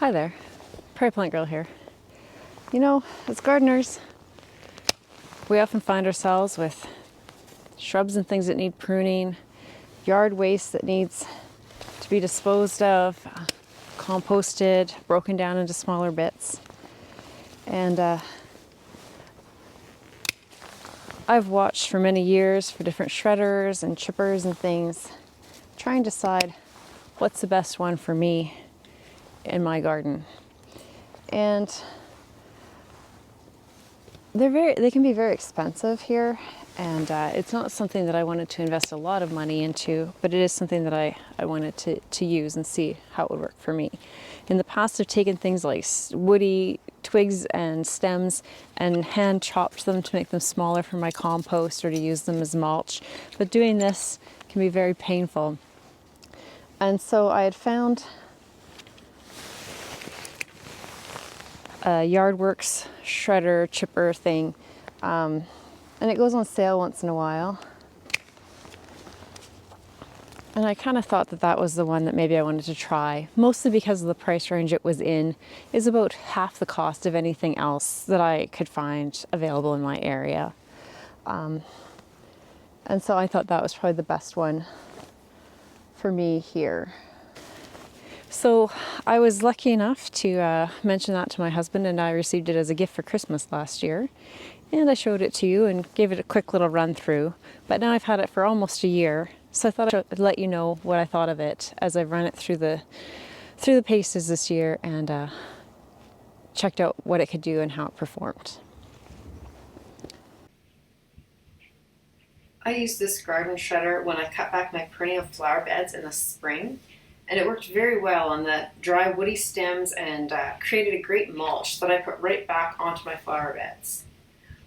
Hi there, Prairie Plant Girl here. You know, as gardeners, we often find ourselves with shrubs and things that need pruning, yard waste that needs to be disposed of, composted, broken down into smaller bits. And I've watched for many years for different shredders and chippers and things, trying to decide what's the best one for me in my garden. And they can be very expensive here, and it's not something that I wanted to invest a lot of money into, but it is something that I wanted to use and see how it would work for me. In the past, I've taken things like woody twigs and stems and hand chopped them to make them smaller for my compost or to use them as mulch, but doing this can be very painful. And so I had found a Yardworks shredder chipper thing, and it goes on sale once in a while, and I kind of thought that was the one that maybe I wanted to try, mostly because of the price range it was in is about half the cost of anything else that I could find available in my area, and so I thought that was probably the best one for me here. So I was lucky enough to mention that to my husband, and I received it as a gift for Christmas last year. And I showed it to you and gave it a quick little run through. But now I've had it for almost a year, so I thought I'd let you know what I thought of it as I've run it through the paces this year and checked out what it could do and how it performed. I used this garden shredder when I cut back my perennial flower beds in the spring, and it worked very well on the dry woody stems and created a great mulch that I put right back onto my flower beds.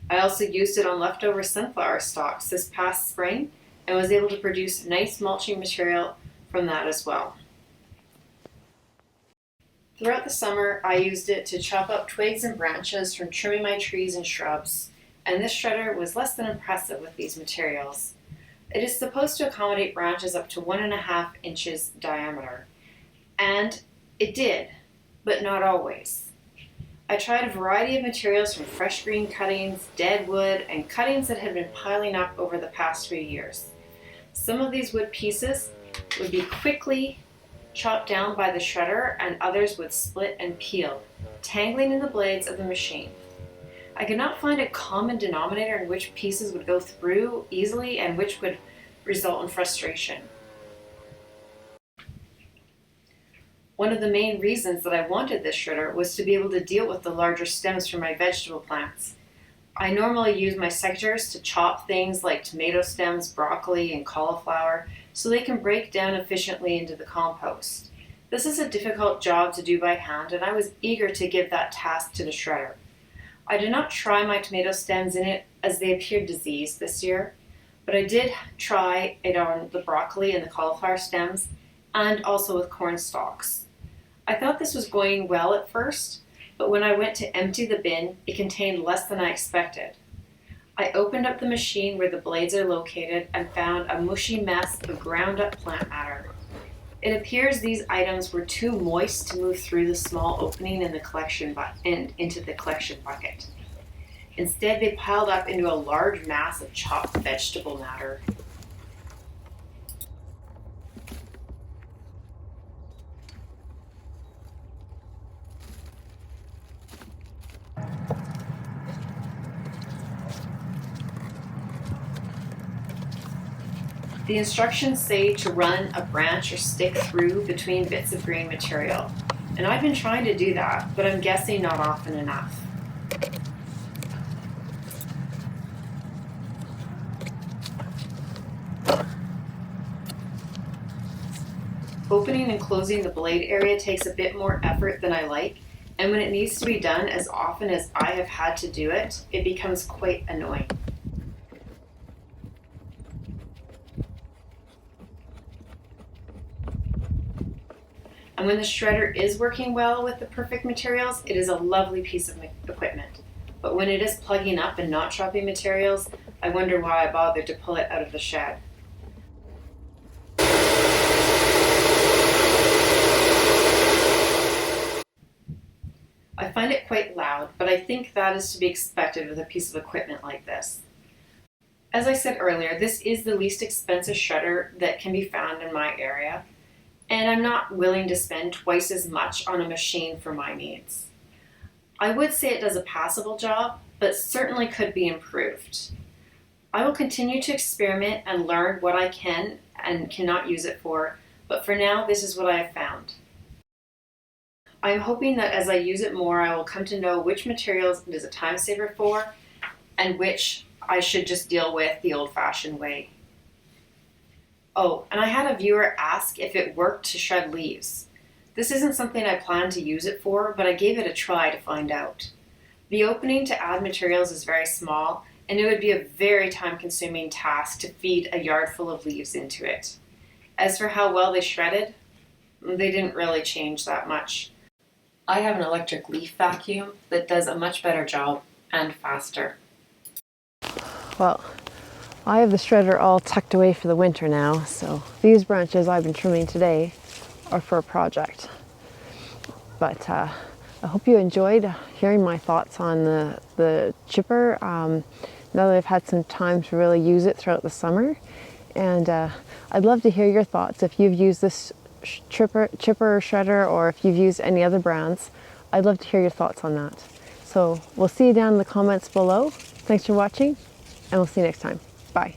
I also used it on leftover sunflower stalks this past spring and was able to produce nice mulching material from that as well. Throughout the summer, I used it to chop up twigs and branches from trimming my trees and shrubs, and this shredder was less than impressive with these materials. It is supposed to accommodate branches up to 1.5 inches diameter, and it did, but not always. I tried a variety of materials from fresh green cuttings, dead wood, and cuttings that had been piling up over the past few years. Some of these wood pieces would be quickly chopped down by the shredder, and others would split and peel, tangling in the blades of the machine. I could not find a common denominator in which pieces would go through easily and which would result in frustration. One of the main reasons that I wanted this shredder was to be able to deal with the larger stems for my vegetable plants. I normally use my secateurs to chop things like tomato stems, broccoli, and cauliflower so they can break down efficiently into the compost. This is a difficult job to do by hand, and I was eager to give that task to the shredder. I did not try my tomato stems in it as they appeared diseased this year, but I did try it on the broccoli and the cauliflower stems and also with corn stalks. I thought this was going well at first, but when I went to empty the bin, it contained less than I expected. I opened up the machine where the blades are located and found a mushy mess of ground up plant matter. It appears these items were too moist to move through the small opening in the collection into the collection bucket. Instead, they piled up into a large mass of chopped vegetable matter. The instructions say to run a branch or stick through between bits of green material, and I've been trying to do that, but I'm guessing not often enough. Opening and closing the blade area takes a bit more effort than I like, and when it needs to be done as often as I have had to do it, it becomes quite annoying. And when the shredder is working well with the perfect materials, it is a lovely piece of equipment. But when it is plugging up and not chopping materials, I wonder why I bothered to pull it out of the shed. find it quite loud, but I think that is to be expected with a piece of equipment like this. As I said earlier, this is the least expensive shredder that can be found in my area, and I'm not willing to spend twice as much on a machine for my needs. I would say it does a passable job, but certainly could be improved. I will continue to experiment and learn what I can and cannot use it for, but for now, this is what I have found. I'm hoping that as I use it more, I will come to know which materials it is a time saver for and which I should just deal with the old-fashioned way. Oh, and I had a viewer ask if it worked to shred leaves. This isn't something I plan to use it for, but I gave it a try to find out. The opening to add materials is very small, and it would be a very time-consuming task to feed a yard full of leaves into it. As for how well they shredded, they didn't really change that much. I have an electric leaf vacuum that does a much better job and faster. Well, I have the shredder all tucked away for the winter now, so these branches I've been trimming today are for a project. But I hope you enjoyed hearing my thoughts on the chipper now that I've had some time to really use it throughout the summer. And I'd love to hear your thoughts if you've used this chipper or shredder, or if you've used any other brands. I'd love to hear your thoughts on that. So we'll see you down in the comments below. Thanks for watching, and we'll see you next time. Bye.